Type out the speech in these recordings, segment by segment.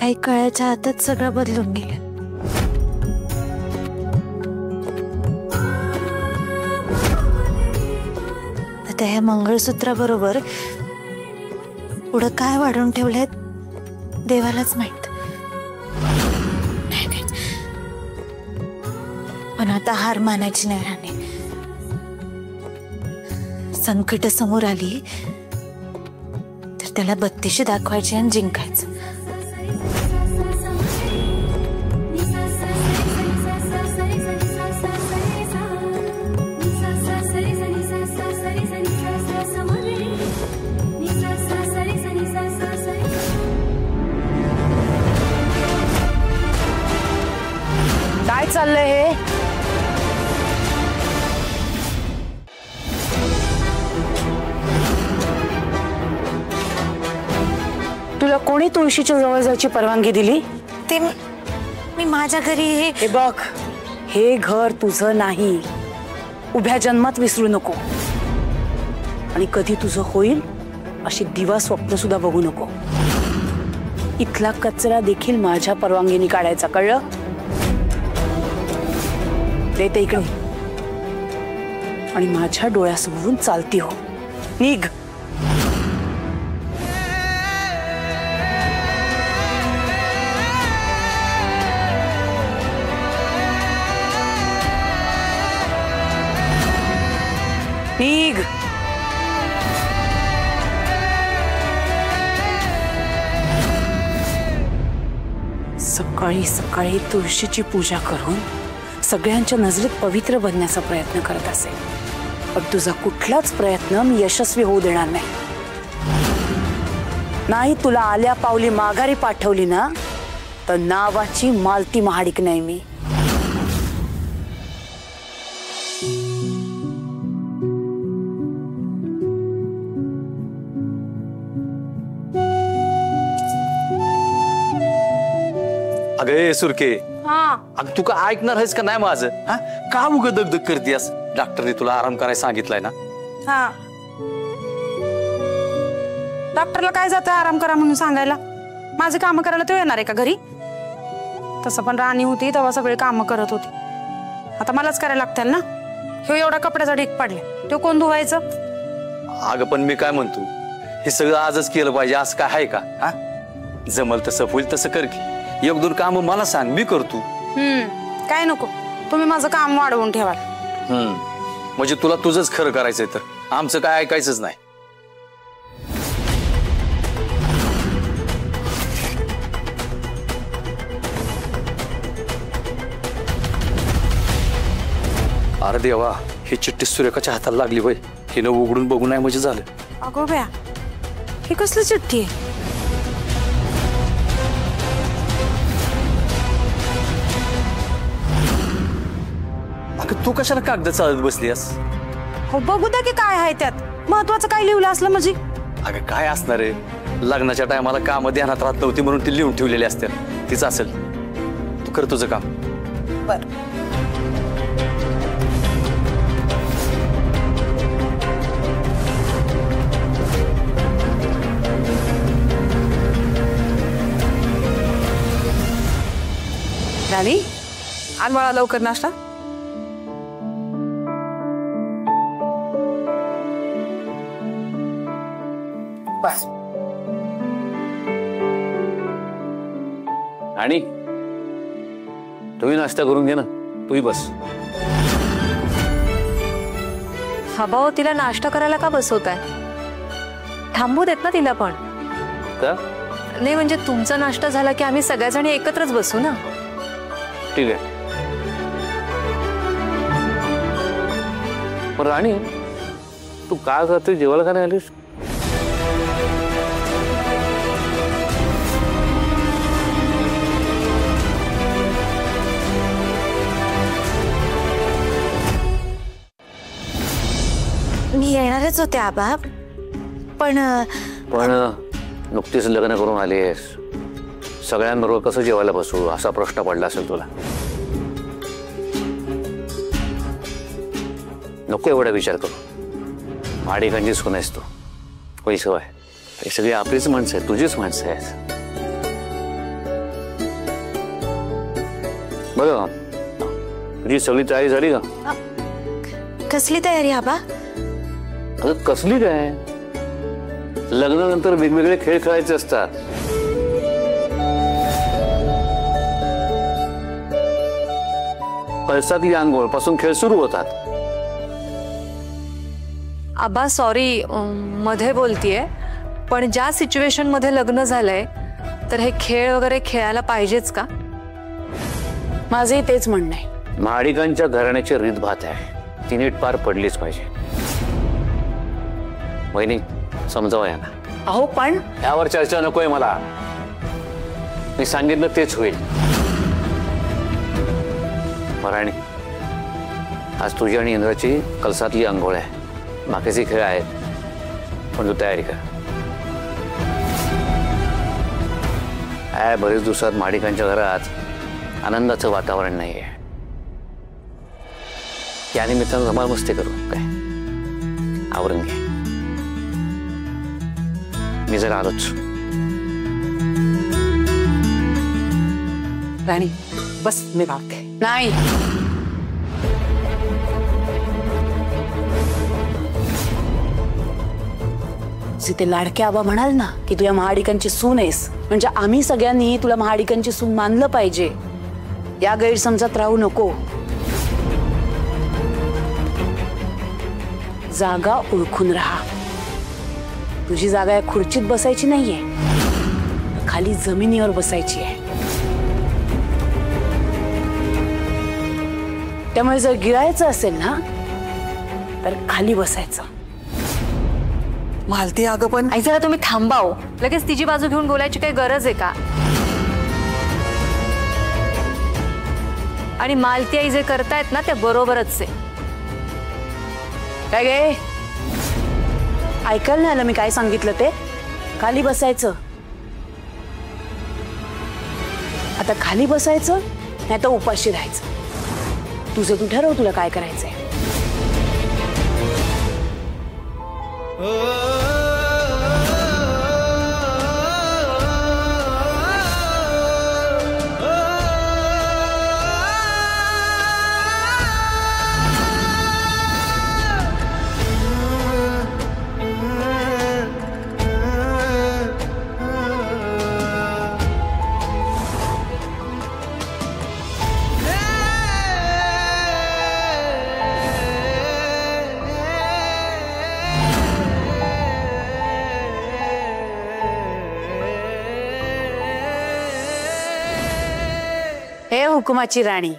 काही काळाच्या आतच सगळं बदलून गेलं. आता ह्या मंगळसूत्राबरोबर पुढं काय वाढून ठेवलंय देवालाच माहित. पण आता हार मानायची नाही राहणे. संकट समोर आली तर त्याला बत्तीशी दाखवायची आणि जिंकायचं. काय चाललंय हे? तुला कोणी तुळशीच्या जवळ जायची परवानगी दिली? ते मी माझ्या घरी हे बघ, हे घर तुझं नाही. उभ्या जन्मात विसरू नको. आणि कधी तुझं होईल अशी दिवा स्वप्न सुद्धा बघू नको. इथला कचरा देखील माझ्या परवानगीने काढायचा, कळलं? देते इकडे. आणि माझ्या डोळ्यासमोरून चालती हो. निघ. निघ. सकाळी सकाळी तुळशीची पूजा करून सगळ्यांच्या नजरेत पवित्र बनण्याचा प्रयत्न करत असेल, पण तुझा कुठलाच प्रयत्न मी यशस्वी होऊ देणार नाही. नाही तुला आल्या पावली माघारी पाठवली ना तर नावाची मालती महाडिक नाही मी. अगे सुरके, हाँ अग तू का ऐकणार आहेस का नाही माझं? हा का उग दगदग करतेस? डॉक्टरने तुला आराम करायला सांगितलंय ना? हाँ, डॉक्टरला काय जातं आराम करा म्हणून सांगायला? माझे काम करायला तो येणार आहे का घरी? तसं पण राणी होती तेव्हा सगळे काम करत होती. आता मलाच करायला लागतील ना. ह्यो एवढा कपड्याचा ढीग पडले, तो कोण धुवायचं? अगं पण मी काय म्हणतो, हे सगळं आजच केलं पाहिजे असं काय आहे का? हा जमल तसं होईल तसं कर की. एक दोन काम मला सांग, मी करतो. काय नको, तुम्ही माझं काम वाढवून ठेवाल. म्हणजे तुला तुझंच खरं करायचंय तर आमचं काय ऐकायचंच नाही. अरे देवा, ही चिठ्ठी सुरेखाच्या हाताला लागली होय. हिनं उघडून बघू नाही म्हणजे झालं. अगो बया, ही कसली चिठ्ठी आहे? तू कशाला कागद चालत बसलीस? हो बघू द्या की काय आहे त्यात. महत्वाचं काय लिहिलं असलं म्हणजे? अगं काय असणार आहे, लग्नाच्या टायमाला काम ध्यानात राहत नव्हती म्हणून ती लिहून ठेवलेली असते. तीच असेल. तू कर तुझं काम. बर. राणी, आण मला लवकर नाश्ता. बस. आणि तुम्ही नाश्ता करून घे ना, तूही बस. हा भाऊ, तिला नाश्ता करायला का बसवताय? थांबू देत ना तिला पण. का? नाही म्हणजे तुमचा नाश्ता झाला की आम्ही सगळ्याजणी एकत्रच बसू ना. ठीक आहे. पण राणी, तू काय करते? जेवायला का नाही आलीस? मी येणारच होते आबा, पण नुकतीच लग्न करून आलीस, सगळ्यांबरोबर कसं जेवायला बसू असा प्रश्न पडला असेल तुला. नको एवढा विचार करू. माडी गंजीस कोण आहेस तू? पैसे आहे, हे सगळी आपलीच माणसं आहेत, तुझीच माणसं आहेत. बघा तुझी सगळी तयारी झाली का? कसली तयारी आबा? अगं कसली काय, लग्नानंतर वेगवेगळे खेळ खेळायचे असतात. पळसातली आंघोळ पासून खेळ सुरू होतात. आबा सॉरी मध्ये बोलतीये, पण ज्या सिच्युएशन मध्ये लग्न झालंय तर हे खेळ वगैरे खेळायला पाहिजेच का? माझे तेच म्हणणं आहे. महाडिकांच्या घराण्याची रीतभात आहे, ती नीट पार पडलीच पाहिजे. वहिनी समजावा यांना. अहो पण यावर चर्चा नकोय मला. मी सांगितलं तेच होईल. राणी, आज तुझी आणि इंद्राची कलसातली आंघोळ आहे. बाकीचे खेळ आहेत, पण तू तयारी कर. बरेच दिवसात महाडिकांच्या घरात आनंदाचं वातावरण नाहीये. या निमित्तानं धमाल मस्ती करू काय? आवरून घे. मी जरा आलोच. राणी बस, मी भागते. नाही, ते लाडके आबा म्हणाल ना की तू या महाडिकांची सून आहेस, म्हणजे आम्ही सगळ्यांनी तुला महाडिकांची सून मानलं पाहिजे. या गैरसमजात राहू नको. जागा ओळखून राहा. तुझी जागा या खुर्चीत बसायची नाहीये, खाली जमिनीवर बसायची आहे. त्यामुळे जर गिळायचं असेल ना तर खाली बसायचं. मालती अगं पण आई जरा तुम्ही थांबाव. लगेच तिची बाजू घेऊन बोलायची काही गरज आहे का? आणि मालती आई जे करतायत ना ते बरोबरच आहे. काय गे, ऐकायला नाही आलं मी काय सांगितलं ते? खाली बसायचं. आता खाली बसायचं नाही तर उपाशी राहायचं. तुझं तू ठरव तुला काय करायचंय. हे हुकुमाची राणी,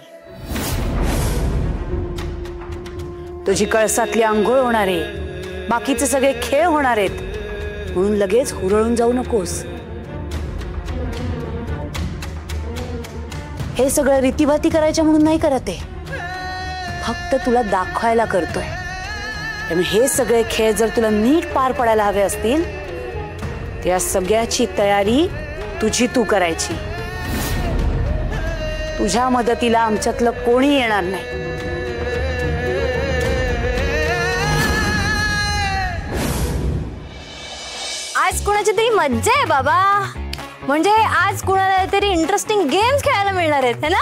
तुझी कळसातली आंघोळ होणार आहे, बाकीचे सगळे खेळ होणार आहेत, म्हणून लगेच हुरळून जाऊ नकोस. हे सगळं रीतीभाती करायच्या म्हणून नाही करत आहे, फक्त तुला दाखवायला करतोय. त्यामुळे हे सगळे खेळ जर तुला नीट पार पडायला हवे असतील तर या सगळ्याची तयारी तुझी तू करायची. तुझ्या मदतीला आमच्यातलं कोणी येणार नाही. आज कुणाची तरी मज्जा आहे बाबा. म्हणजे आज कुणाला तरी इंटरेस्टिंग गेम्स खेळायला मिळणार आहेत है ना?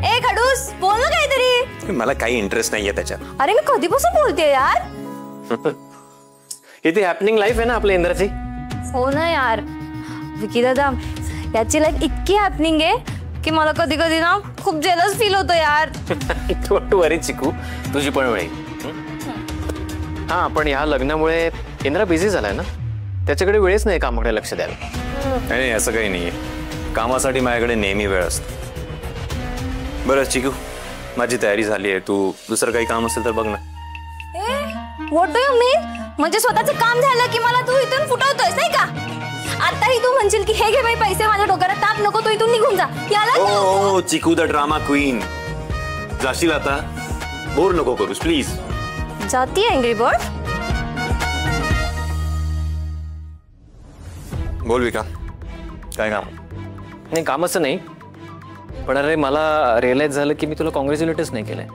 ए खडूस, बोल ना काहीतरी. मला काही इंटरेस्ट नाहीये त्याच्यात. अरे मी कधीपासून बोलतेय यार. इथे हॅपनिंग लाईफ आहे ना आपल्या इंद्राची. हो ना यार. विकी दादा, याची लाईफ इतकी हॅपनिंग आहे की मला कधी कधी ना खूप जेलस फील होतो यार. तू वरी चिकू, तुझी पण वेळ. हा, पण ह्या लग्नामुळे इंद्रा बिझी झालाय ना, त्याच्याकडे वेळच नाही कामाकडे लक्ष द्यायला. नाही, असं काही नाहीये. कामासाठी माझ्याकडे नेहमी वेळ असतो. बरं चिकू, माझी तयारी झाली आहे. तू दुसरं काही काम असेल तर बघ ना. व्हॉट डू यू मीन? म्हणजे स्वतःचं काम झालं की मला तू इथून फुटवतोयस नाही का? आताही तू म्हणशील की हे घे बाई पैसे, माझ्या डोक्याला ताप नको, तू इथून निघून जा. याला ओ चिकू द ड्रामा क्वीन, जाशील आता? बोर नको करूस प्लीज. जाती अँग्री बर्ड. बोल विका, काय काम? नाही कामाचं नाही, पण अरे मला रिअलाइज झालं की मी तुला कॉंग्रॅच्युलेटच नाही केलंय.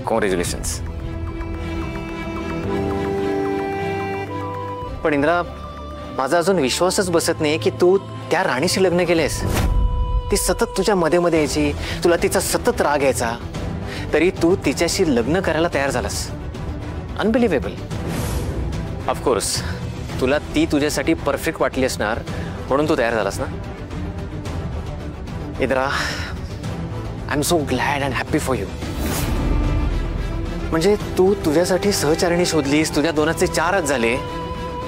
कॉंग्रॅच्युलेशन्स. पण इंद्रा, माझा अजून विश्वासच बसत नाही की तू त्या राणीशी लग्न केलेस. ती सतत तुझ्या मध्ये मध्ये यायची, तुला तिचा सतत राग यायचा, तरी तू तिच्याशी लग्न करायला तयार झालास. अनबिलिव्हेबल. ऑफकोर्स तुला ती तुझ्यासाठी परफेक्ट वाटली असणार म्हणून तू तयार झालास ना. Indra, I am so glad and happy for you. म्हणजे तू तुझ्यासाठी सहचारिणी शोधलीस, तुझ्या दोनाचे 4च झाले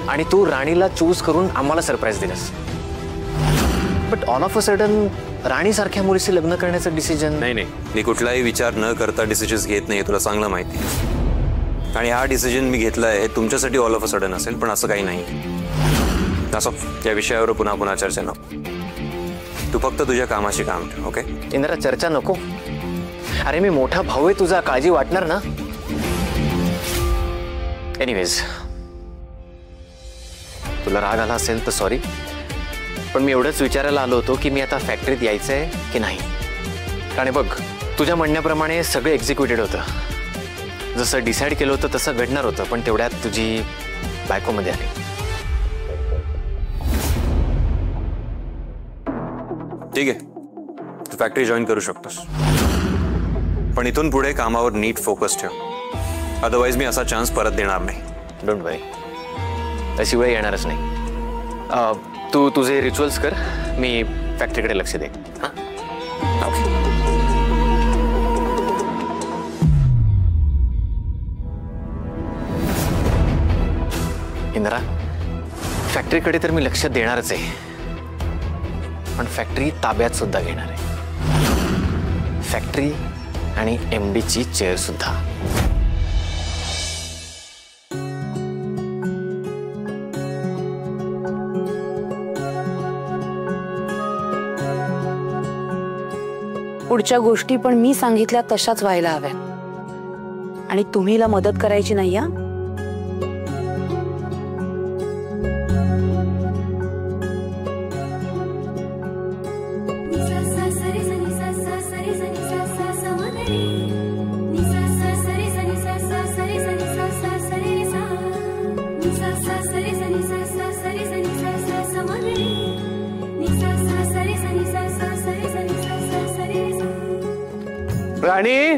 आणि तू राणीला चूज करून आम्हाला सरप्राईज दिलंस. But all of a sudden राणीसारख्या मुलीशी लग्न करण्याचं डिसिजन. नाही, मी कुठलाही विचार न करता डिसिजन्स घेत नाही, तुला चांगलं माहिती. आणि हा डिसिजन मी घेतलाय हे तुमच्यासाठी ऑल ऑफ अ सडन असेल, पण असं काही नाही. असं या विषयावर पुन्हा पुन्हा चर्चा नको. तू फक्त तुझ्या कामाशी काम ठेव. ओके इंद्रा, चर्चा नको. अरे मी मोठा भाऊ आहे तुझा, काळजी वाटणार ना. एनिवेज, तुला राग आला असेल तर सॉरी, पण मी एवढंच विचारायला आलो होतो की मी आता फॅक्टरीत यायचंय की नाही. कारण बघ, तुझ्या म्हणण्याप्रमाणे सगळं एक्झिक्युटेड होतं, जसं डिसाईड केलं होतं तसं घडणार होतं, पण तेवढ्यात तुझी बायकोमध्ये आली. ठीक आहे, तू फॅक्टरी जॉईन करू शकतोस, पण इथून पुढे कामावर नीट फोकस ठेव. अदरवाईज मी असा चान्स परत देणार नाही. डोंट वरी, अशी वेळ येणारच नाही. तू तुझे रिच्युअल्स कर, मी फॅक्टरीकडे लक्ष दे. हां, ओके. इंद्रा, फॅक्टरीकडे तर मी लक्ष देणारच आहे, पण फॅक्टरी ताब्यात सुद्धा घेणार आहे. फॅक्टरी आणि MD ची चेअर सुद्धा. पुढच्या गोष्टी पण मी सांगितल्या तशाच व्हायला हव्यात आणि तुम्हीला मदत करायची नाही. हा, राणी,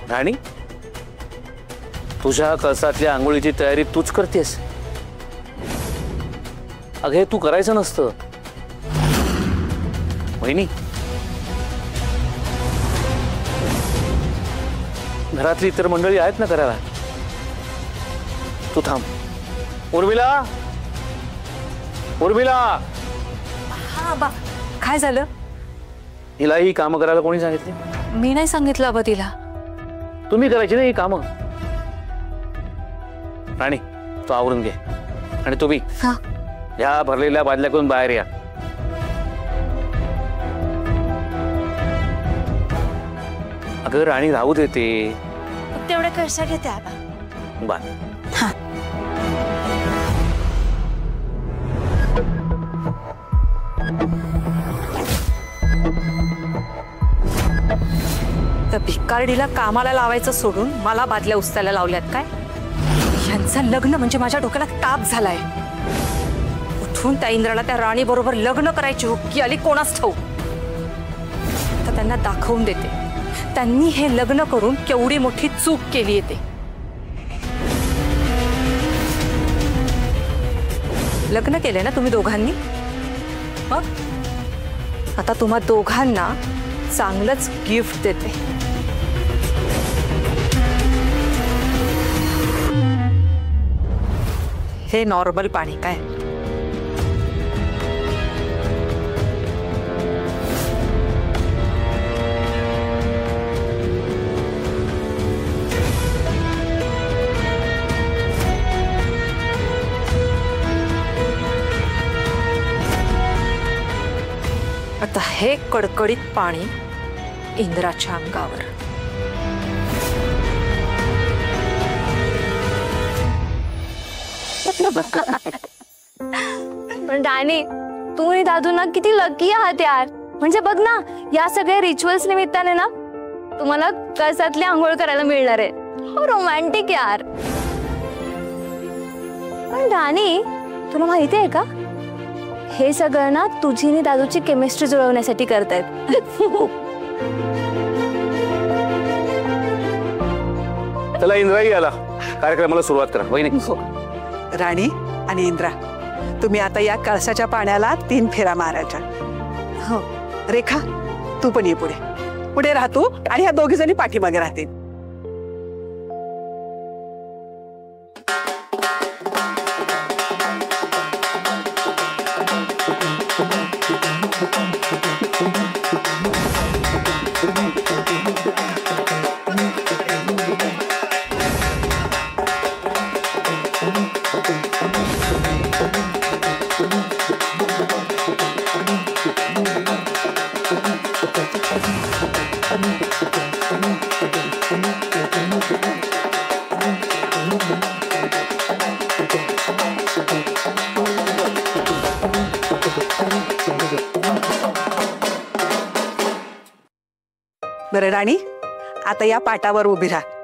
राणी, तुझ्या कळसातल्या आंघोळीची तयारी तूच करतेस. अगं हे तू करायचं नसतं. वहिनी, घरातली इतर मंडळी आहेत ना करायला. तू थांब. उर्मिला, उर्मिला. हा बा, काय झालं? हिला ही कामं करायला कोणी सांगितली? मी नाही सांगितलं अबा तिला. तुम्ही करायची ना ही कामं. राणी, तू आवरून घे आणि तुम्ही ह्या भरलेल्या बादल्या करून बाहेर या. अगं राणी राहू देते. तेवढ्या कशा घेते आबा? बाय. त्या भिकारडीला कामाला लावायचं सोडून मला बादल्या उचलायला लावल्यात काय? यांचं लग्न म्हणजे माझ्या डोक्याला ताप झालाय. उठून त्या इंद्राला त्या राणी बरोबर लग्न करायची हुक्की आली कोणास ठाऊक. तर त्यांना दाखवून देते त्यांनी हे लग्न करून केवढी मोठी चूक केली येते. लग्न केलंय ना तुम्ही दोघांनी, मग आता तुम्हा दोघांना चांगलंच गिफ्ट देते. हे नॉर्मल पाणी काय? आता हे कडकडीत पाणी इंद्राच्या अंगावर. पण डॅनी, तू आणि दादू ना किती लकी आहात यार. म्हणजे बघ ना, या सगळ्या रिच्युअल्स निमित्ताने ना तुम्हाला कळसातली आंघोळ करायला मिळणार आहे. हो रोमॅन्टिक यार. पण राणी, तुला माहिती आहे का, हे सगळं ना तुझी आणि दादूची केमिस्ट्री जुळवण्यासाठी करतायत. चला इंद्राई आला, कार्यक्रमाला सुरुवात करा. वहिनी. राणी आणि इंद्रा, तुम्ही आता या कळसाच्या पाण्याला 3 फेरा मारायच्या. हो. रेखा, तू पण ये पुढे. पुढे राहतो आणि ह्या दोघी जणी पाठीमागे राहतील. बरं राणी, आता या पाटावर उभी राहा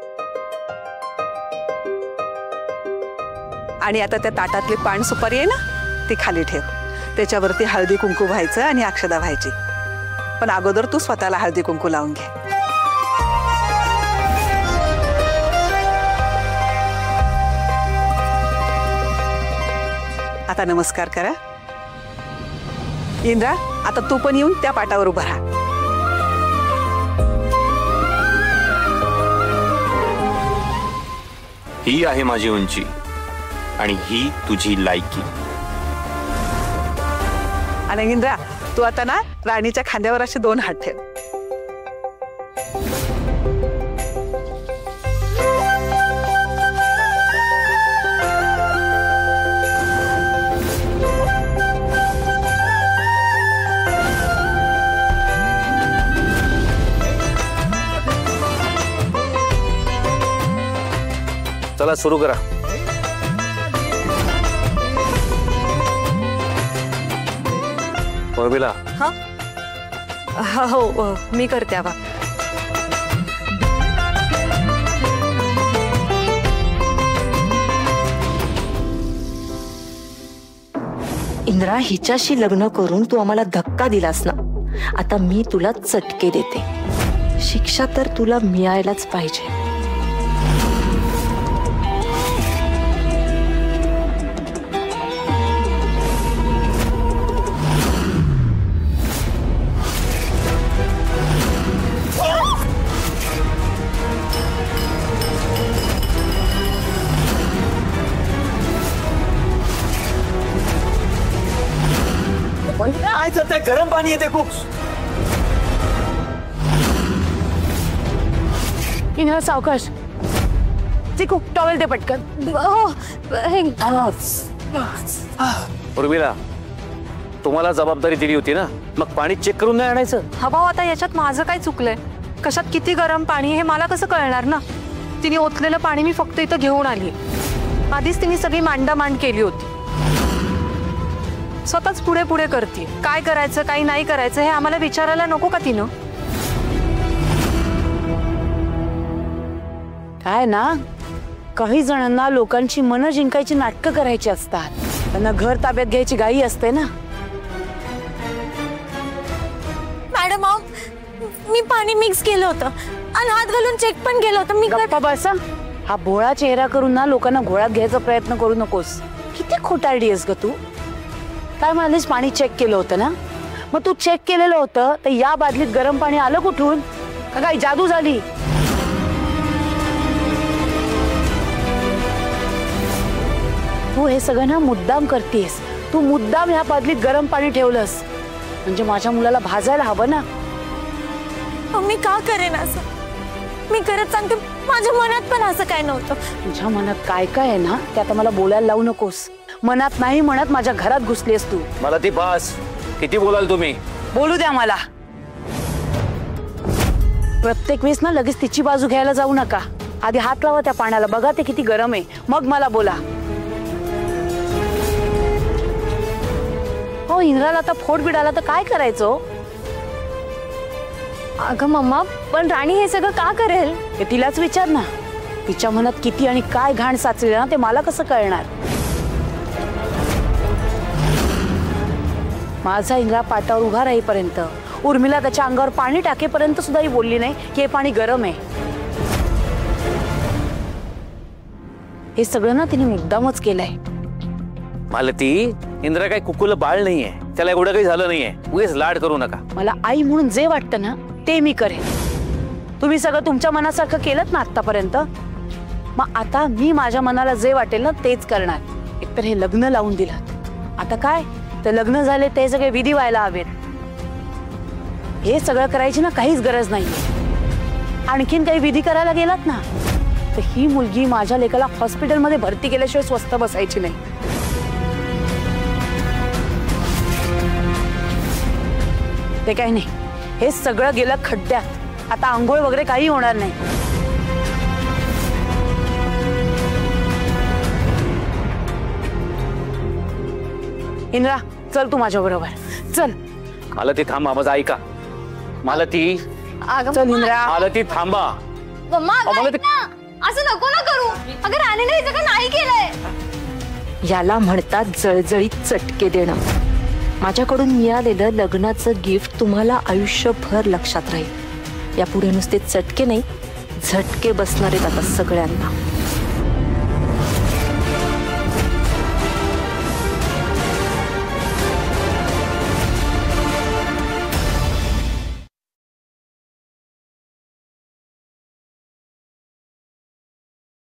आणि आता त्या ताटातली पान सुपारी आहे ना, ती खाली ठेव. त्याच्यावरती हळदी कुंकू व्हायचं आणि अक्षदा व्हायची. पण अगोदर तू स्वतःला हळदी कुंकू लावून घे. आता नमस्कार करा. इंद्रा, आता तू पण येऊन त्या पाटावर उभा राहा. ही आहे माझी उंची आणि ही तुझी लायकी. आणि इंद्रा, तू आता ना राणीच्या खांद्यावर असे 2 हात ठेव. चला सुरू करा. उर्मिला. हो, मी करते. आवा. इंद्रा, हिच्याशी लग्न करून तू आम्हाला धक्का दिलास ना, आता मी तुला चटके देते. शिक्षा तर तुला मिळायलाच पाहिजे. गरम पाणी येते खूप. इंद्रा, सावकाश. चिकू, टॉवेल दे पटकन. हो. उर्मिला, तुम्हाला जबाबदारी दिली होती ना, मग पाणी चेक करून नाही आणायचं? हा भाऊ, आता याच्यात माझं काय चुकलंय? कशात किती गरम पाणी हे मला कसं कळणार ना? तिने ओतलेलं पाणी मी फक्त इथं घेऊन आली. आधीच तिने सगळी मांडामांड केली होती. स्वतःच पुढे पुढे करते. काय करायचं काय नाही करायचं हे आम्हाला विचारायला नको का तिनं? काय ना, काही जणांना लोकांची मनं जिंकायची नाटकं करायची असतात. त्यांना घर ताब्यात घ्यायची घाई असते ना. मॅडम, मी पाणी मिक्स केलं होतं आणि हात घालून चेक पण केलं होतं. मी गप्पा बसा. हा भोळा चेहरा करून ना लोकांना घोळात घ्यायचा प्रयत्न करू नकोस. किती खोटारडी आहेस ग तू. काय म्हणालीस, पाणी चेक केलं होतं ना? मग तू चेक केलेलं होतं तर या बादलीत गरम पाणी आलं कुठून? का काय जादू झाली? तू हे सगळं ना मुद्दाम करतेस. तू मुद्दाम ह्या बादलीत गरम पाणी ठेवलंस म्हणजे माझ्या मुलाला भाजायला हवं ना. मी का करेन असं? मी करत सांगते, माझ्या मनात पण असं काय नव्हतं. तुझ्या मनात काय काय आहे ना ते आता मला बोलायला लावू नकोस. मनात नाही म्हणत माझ्या घरात घुसलीस तू. मला ती बास. किती बोलाल तुम्ही? बोलू द्या मला. प्रत्येक वेळेस ना लगेच तिची बाजू घ्यायला जाऊ नका. आधी हात लावा त्या पाण्याला, बघा ते किती गरम आहे, मग मला बोला. हो, इंद्राला आता फोड बिडाला तर काय करायचं? अगं मम्मा, पण राणी हे सगळं का करेल? हे तिलाच विचार ना. तिच्या मनात किती आणि काय घाण साचले ना ते मला कसं कळणार? माझा इंद्रा पाटावर उभा राहीपर्यंत, उर्मिला त्याच्या अंगावर पाणी टाकेपर्यंत सुद्धा ही बोलली नाही की हे पाणी गरम आहे. हे सगळं ना तिने मुद्दामच केलंय. मालती, इंद्रा काही कुकुलं बाळ नाहीये, त्याला एवढं काही झालं नाहीये, उगीच लाड करू नका. मला आई म्हणून जे वाटतं ना ते मी करेन. तुम्ही सगळं तुमच्या मनासारखं केलं ना आतापर्यंत, मग आता मी माझ्या मनाला जे वाटेल ना तेच करणार. एकतर हे लग्न लावून दिलं, आता काय तर लग्न झाले ते सगळे विधी व्हायला हवेत. हे सगळं करायची ना काहीच गरज नाही. आणखीन काही विधी करायला गेलात ना तर ही मुलगी माझ्या लेकाला हॉस्पिटलमध्ये भरती केल्याशिवाय स्वस्थ बसायची नाही. ते काही नाही, हे सगळं गेलं खड्ड्यात. आता आंघोळ वगैरे काही होणार नाही. इंद्रा चल तू माझ्या बरोबर चल. मालती थांबा, माझं ऐका. मालती चल इंद्रा. मालती थांबा. मम्मा अहो, मला ते- ऐक ना, असं नको ना करू. अगं राणीने हे सगळं नाही केलंय. याला म्हणतात जळजळीत चटके देणं. माझ्याकडून मिळालेलं लग्नाचं गिफ्ट तुम्हाला आयुष्यभर लक्षात राहील. यापुढे नुसते चटके नाही, झटके बसणार आहेत आता सगळ्यांना.